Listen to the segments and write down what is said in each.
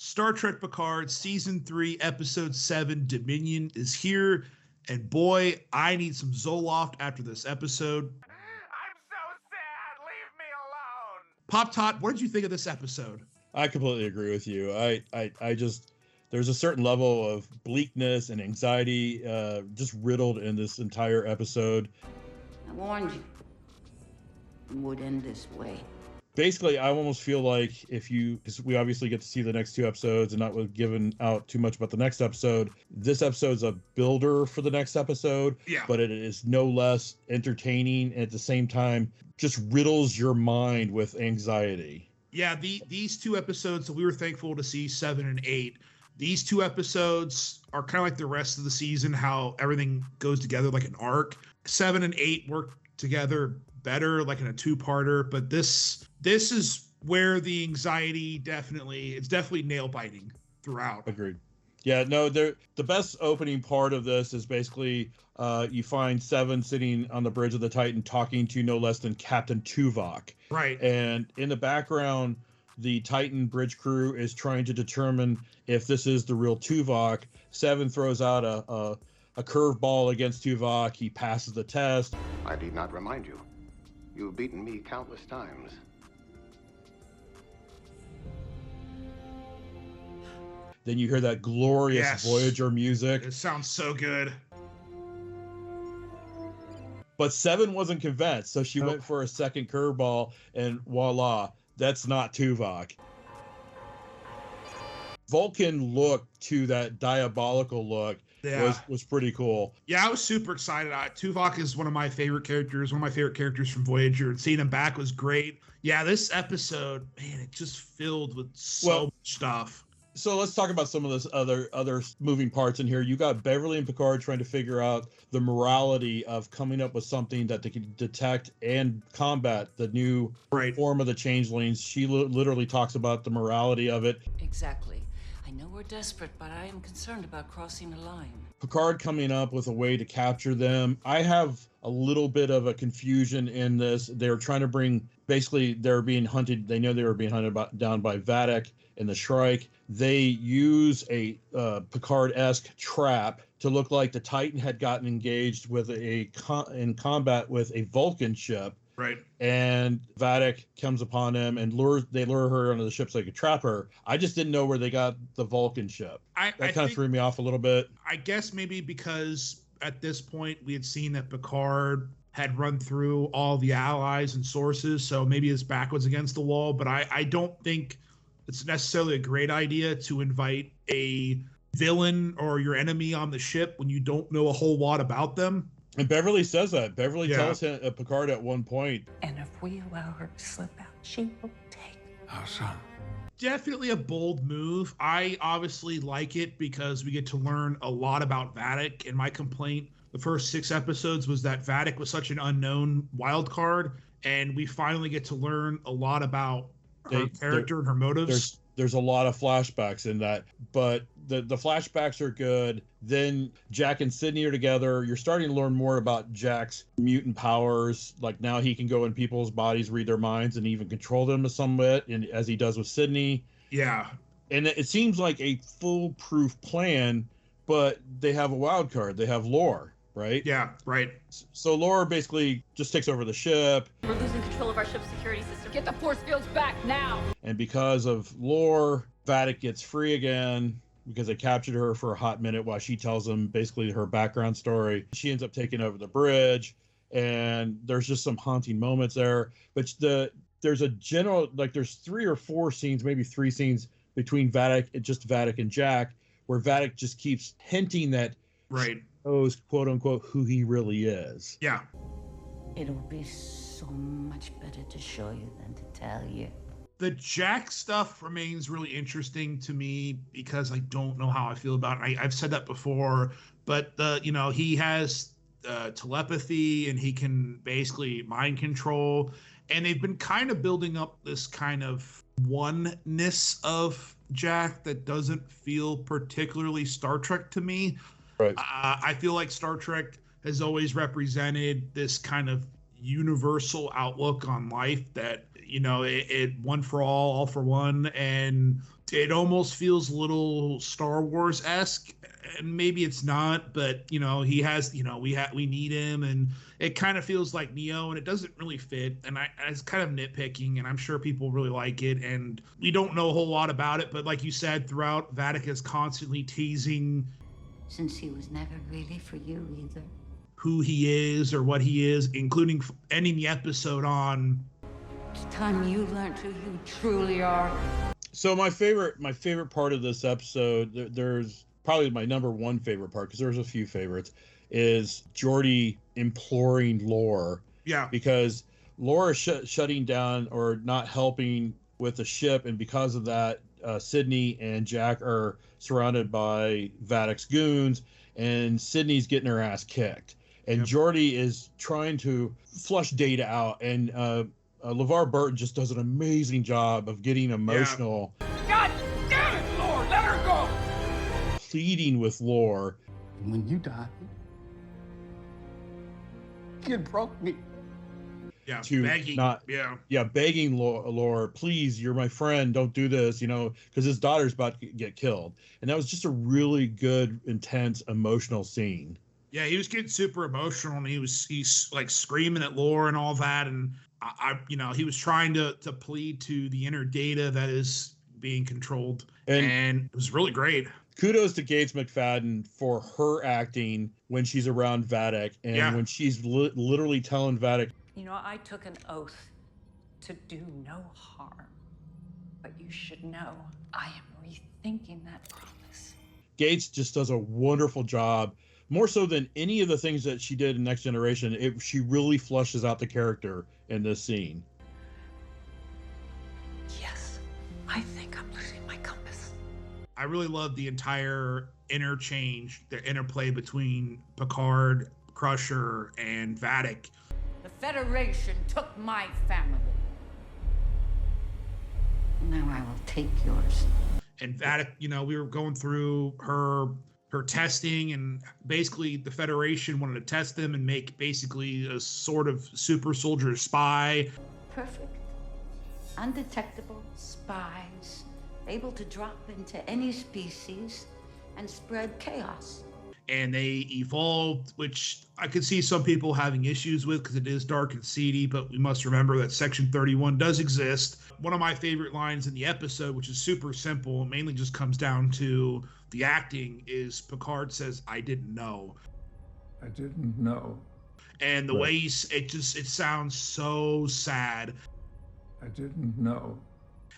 Star Trek Picard Season 3, Episode 7, Dominion is here. And boy, I need some Zoloft after this episode. I'm so sad. Leave me alone. Pop Tot, what did you think of this episode? I completely agree with you. I just, there's a certain level of bleakness and anxiety just riddled in this entire episode. I warned you. It would end this way. Basically, I almost feel like because we obviously get to see the next two episodes and not given out too much about the next episode, this episode's a builder for the next episode, but it is no less entertaining and at the same time just riddles your mind with anxiety. Yeah, these two episodes that we were thankful to see, 7 and 8, these two episodes are kind of like the rest of the season, how everything goes together like an arc. 7 and 8 work together better, like in a two-parter, but this is where the anxiety it's definitely nail-biting throughout. Agreed. Yeah, no, the best opening part of this is basically you find Seven sitting on the bridge of the Titan talking to no less than Captain Tuvok. Right. And in the background, the Titan bridge crew is trying to determine if this is the real Tuvok. Seven throws out a curveball against Tuvok. He passes the test. I need not remind you. You've beaten me countless times. Then you hear that glorious Voyager music. It sounds so good. But Seven wasn't convinced, so she went for a second curveball, and voila, that's not Tuvok. Vulcan look to that diabolical look was pretty cool. Yeah, I was super excited. Tuvok is one of my favorite characters from Voyager, and seeing him back was great. Yeah, this episode, man, it just filled with so much stuff. So let's talk about some of this other moving parts in here. You got Beverly and Picard trying to figure out the morality of coming up with something that they can detect and combat the new form of the changelings. She literally talks about the morality of it. Exactly. I know we're desperate, but I am concerned about crossing a line. Picard coming up with a way to capture them. I have a little bit of a confusion in this. They're trying to bring, basically, they're being hunted. They know they were being hunted down by Vadic and the Shrike. They use a Picard-esque trap to look like the Titan had gotten engaged with in combat with a Vulcan ship. Right. And Vadic comes upon them and they lure her onto the ship so they could trap her. I just didn't know where they got the Vulcan ship. That kind of threw me off a little bit. I guess maybe because at this point we had seen that Picard had run through all the allies and sources, so maybe his back was against the wall. But I don't think it's necessarily a great idea to invite a villain or your enemy on the ship when you don't know a whole lot about them. And Beverly says that. Beverly tells him, Picard at one point. And if we allow her to slip out, she will take our son. Definitely a bold move. I obviously like it because we get to learn a lot about Vadic. And my complaint the first 6 episodes was that Vadic was such an unknown wild card. And we finally get to learn a lot about her character and her motives. There's a lot of flashbacks in that, but the flashbacks are good. Then Jack and Sydney are together. You're starting to learn more about Jack's mutant powers. Like now he can go in people's bodies, read their minds, and even control them somewhat, as he does with Sydney. Yeah. And it seems like a foolproof plan, but they have a wild card. They have Lore, right? Yeah, right. So Lore basically just takes over the ship. We're losing control of our ship's security system. Get the force fields back now! And because of Lore, Vadic gets free again because they captured her for a hot minute while she tells them basically her background story. She ends up taking over the bridge, and there's just some haunting moments there. But there's a general, like there's 3 or 4 scenes, maybe 3 scenes between Vadic and Jack, where Vadic just keeps hinting that he knows, quote unquote, who he really is. Yeah. It'll be so much better to show you than to tell you. The Jack stuff remains really interesting to me because I don't know how I feel about it. I've said that before, but he has telepathy and he can basically mind control, and they've been kind of building up this kind of oneness of Jack that doesn't feel particularly Star Trek to me. Right. I feel like Star Trek has always represented this kind of universal outlook on life that, it one for all for one. And It almost feels a little Star Wars-esque, and maybe it's not, but he has, we need him, and it kind of feels like Neo, and it doesn't really fit, and it's kind of nitpicking, and I'm sure people really like it, and we don't know a whole lot about it, but like you said, throughout, Vadic is constantly teasing Since he was never really for you either. who he is or what he is, including ending the episode on, It's time you learned who you truly are. So my favorite part of this episode, there's probably my number one favorite part, because there's a few favorites, is Geordi imploring Lore. Yeah. Because Lore is shutting down or not helping with the ship, and because of that, Sydney and Jack are surrounded by Vadic's goons, and Sydney's getting her ass kicked. And Geordi is trying to flush Data out, and LeVar Burton just does an amazing job of getting emotional. God damn it, Lord, let her go! Pleading with Lore. When you die, you broke me. Yeah, to begging. Begging Lore, please, you're my friend, don't do this, because his daughter's about to get killed. And that was just a really good, intense, emotional scene. Yeah, he was getting super emotional, and he's like screaming at Lore and all that, and he was trying to plead to the inner Data that is being controlled, and it was really great. Kudos to Gates McFadden for her acting when she's around Vadic, and when she's literally telling Vadic, I took an oath to do no harm, but you should know I am rethinking that promise. Gates just does a wonderful job, more so than any of the things that she did in Next Generation. She really flushes out the character in this scene. Yes, I think I'm losing my compass. I really love the entire interchange, the interplay between Picard, Crusher, and Vadic. The Federation took my family. Now I will take yours. And Vadic, we were going through her testing, and basically the Federation wanted to test them and make basically a sort of super soldier spy. Perfect, undetectable spies, able to drop into any species and spread chaos. And they evolved, which I could see some people having issues with because it is dark and seedy, but we must remember that Section 31 does exist. One of my favorite lines in the episode, which is super simple, mainly just comes down to the acting, is Picard says, "I didn't know." I didn't know. And the way it sounds so sad. I didn't know.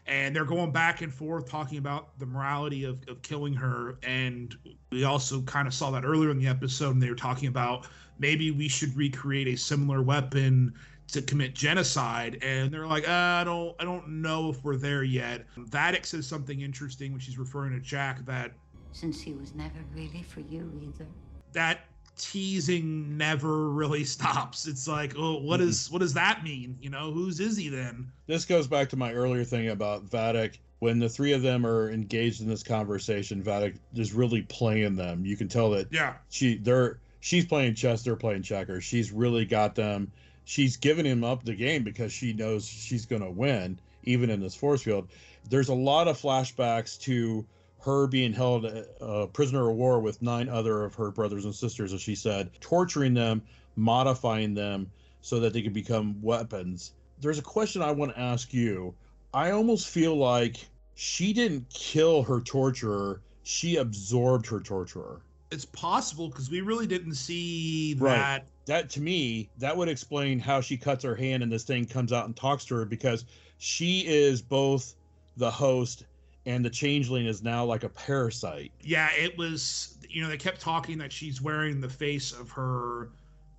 And they're going back and forth talking about the morality of killing her. And we also kind of saw that earlier in the episode, and they were talking about maybe we should recreate a similar weapon to commit genocide. And they're like, I don't know if we're there yet. Vadic says something interesting when she's referring to Jack, that since he was never really for you either. That teasing never really stops. It's like, oh, what does that mean? Whose is he then? This goes back to my earlier thing about Vadic. When the three of them are engaged in this conversation, Vadic is really playing them. You can tell that she's playing chess, they're playing checkers. She's really got them. She's giving him up the game because she knows she's going to win, even in this force field. There's a lot of flashbacks to her being held a prisoner of war with 9 other of her brothers and sisters, as she said, torturing them, modifying them so that they could become weapons. There's a question I want to ask you. I almost feel like she didn't kill her torturer, she absorbed her torturer. It's possible, because we really didn't see that. Right. That, to me, that would explain how she cuts her hand and this thing comes out and talks to her, because she is both the host and the changeling is now like a parasite. Yeah, it was, they kept talking that she's wearing the face of her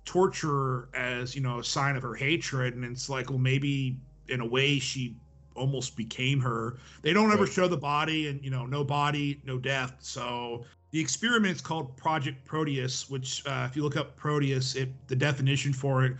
torturer as, a sign of her hatred. And it's like, well, maybe in a way she almost became her. They don't ever show the body, and, no body, no death. So the experiment is called Project Proteus, which if you look up Proteus, the definition for it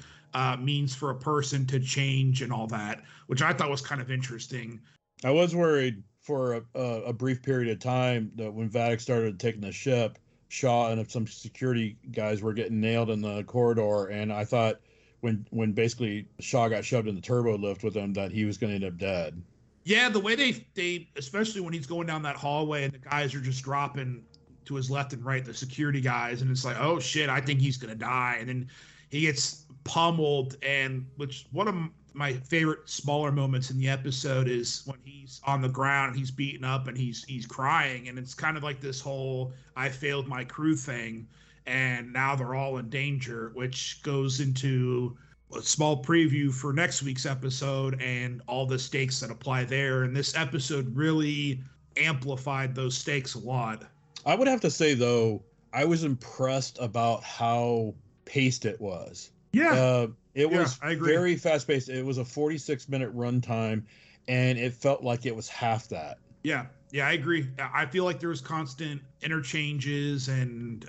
means for a person to change and all that, which I thought was kind of interesting. I was worried for a brief period of time that when Vadic started taking the ship, Shaw and some security guys were getting nailed in the corridor, and I thought when basically Shaw got shoved in the turbo lift with him that he was going to end up dead. Yeah, the way they especially when he's going down that hallway and the guys are just dropping to his left and right, the security guys, and it's like, oh shit, I think he's gonna die, and then he gets pummeled. And which one of my favorite smaller moments in the episode is when he's on the ground, he's beaten up, and he's crying, and it's kind of like this whole I failed my crew thing, and now they're all in danger, which goes into a small preview for next week's episode and all the stakes that apply there. And this episode really amplified those stakes a lot. I would have to say, though, I was impressed about how paced it was. Yeah. It was I agree. very fast paced. It was a 46-minute runtime, and it felt like it was half that. Yeah, I agree. I feel like there was constant interchanges and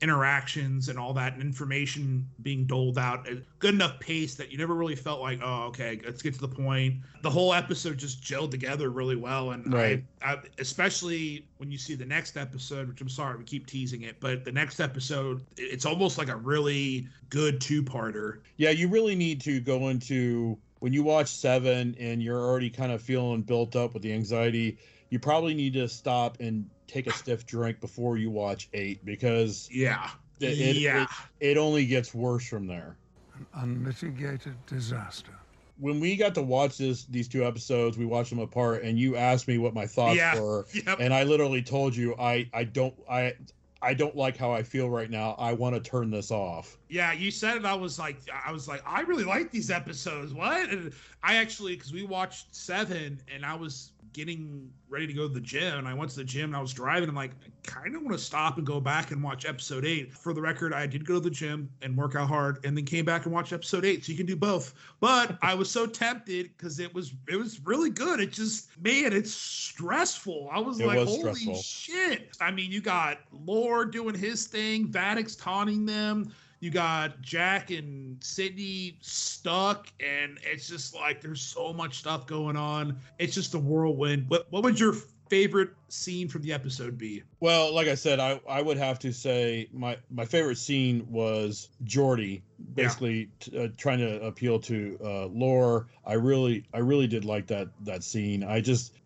interactions and all that, and information being doled out at good enough pace that you never really felt like, oh, okay, let's get to the point. The whole episode just gelled together really well. And right. I especially when you see the next episode, which I'm sorry, we keep teasing it, but the next episode, it's almost like a really good two-parter. Yeah, you really need to go into, when you watch 7 and you're already kind of feeling built up with the anxiety, you probably need to stop and take a stiff drink before you watch 8, because it only gets worse from there. An unmitigated disaster. When we got to watch these 2 episodes, we watched them apart, and you asked me what my thoughts were, and I literally told you I don't like how I feel right now. I want to turn this off. Yeah, you said it. I was like, I really like these episodes. What? And I actually, because we watched 7, and I was getting ready to go to the gym, and I went to the gym and I was driving. I'm like, I kind of want to stop and go back and watch episode 8. For the record, I did go to the gym and work out hard, and then came back and watch episode 8. So you can do both. But I was so tempted because it was really good. It just, man, it's stressful. I was like, holy shit. I mean, you got Lord doing his thing, Vadic's taunting them. You got Jack and Sydney stuck, and it's just like there's so much stuff going on. It's just a whirlwind. What would your favorite scene from the episode be? Well, like I said, I would have to say my favorite scene was Geordi basically trying to appeal to Lore. I really did like that scene.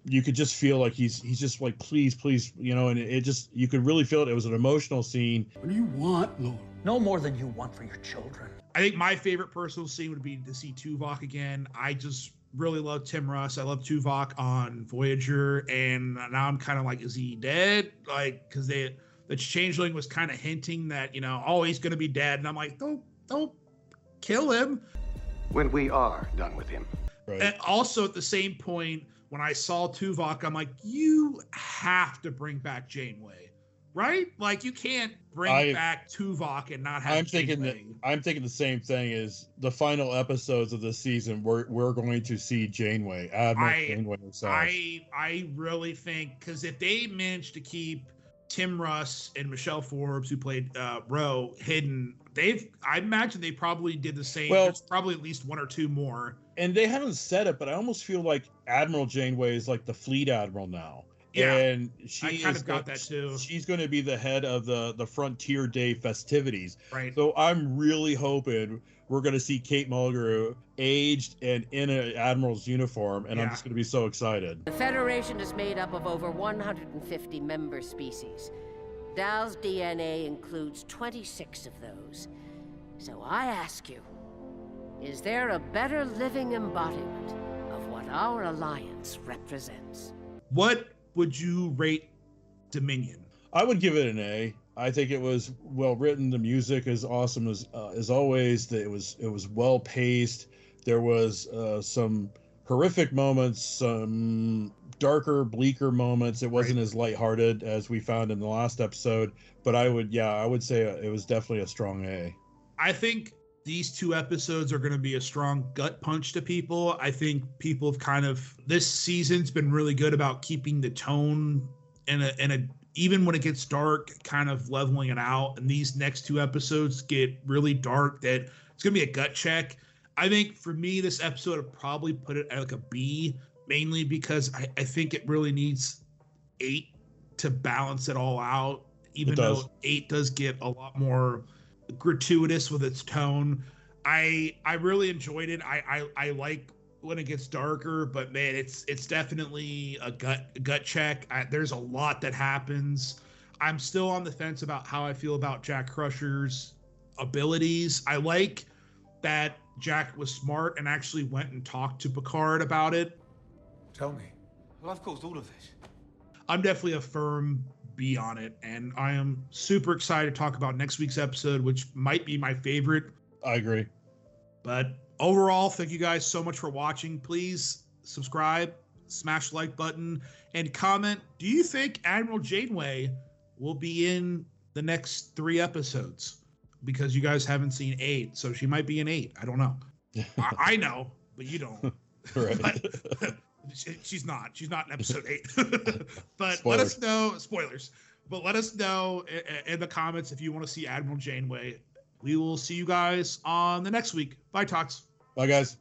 You could just feel like he's just like, please, and it just, you could really feel it. It was an emotional scene. What do you want, Lore? No more than you want for your children. I think my favorite personal scene would be to see Tuvok again. I just really love Tim Russ. I love Tuvok on Voyager, and now I'm kind of like, is he dead? Like, because the changeling was kind of hinting that, oh, he's gonna be dead, and I'm like, don't kill him. When we are done with him. Right. And also at the same point, when I saw Tuvok, I'm like, you have to bring back Janeway, right? Like, you can't bring back Tuvok and not have I'm thinking the same thing. Is the final episodes of this season, we're going to see Janeway, Janeway herself. I really think, because if they manage to keep Tim Russ and Michelle Forbes, who played Ro, hidden, I imagine they probably did the same. Well, there's probably at least 1 or 2 more. And they haven't said it, but I almost feel like Admiral Janeway is like the fleet admiral now. Yeah, and I kind of got that too. She's going to be the head of the Frontier Day festivities. Right. So I'm really hoping we're going to see Kate Mulgrew aged and in an admiral's uniform, and I'm just going to be so excited. The Federation is made up of over 150 member species. Dal's DNA includes 26 of those. So I ask you, is there a better living embodiment of what our alliance represents? What would you rate Dominion? I would give it an A. I think it was well written. The music is awesome as always. It was well paced. There was some horrific moments, some darker, bleaker moments. It wasn't as lighthearted as we found in the last episode. But I would say it was definitely a strong A. I think these 2 episodes are going to be a strong gut punch to people. I think people have this season's been really good about keeping the tone in a even when it gets dark, kind of leveling it out. And these next 2 episodes get really dark, that it's going to be a gut check. I think for me, this episode would probably put it at like a B, mainly because I think it really needs 8 to balance it all out, even though 8 does get a lot more gratuitous with its tone. I really enjoyed it. I like when it gets darker, but man, it's definitely a gut check. There's a lot that happens. I'm still on the fence about how I feel about Jack Crusher's abilities. I like that Jack was smart and actually went and talked to Picard about it. Tell me. Well, I've caused all of this. I'm definitely a firm B on it, and I am super excited to talk about next week's episode, which might be my favorite. I agree. But overall, thank you guys so much for watching. Please subscribe, smash the like button, and comment. Do you think Admiral Janeway will be in the next 3 episodes? Because you guys haven't seen 8, so she might be in 8. I don't know. I know, but you don't. Right. But she's not. She's not in episode 8. But Spoilers. let us know. Spoilers. But let us know in the comments if you want to see Admiral Janeway. We will see you guys on the next week. Bye, Talks. Bye, guys.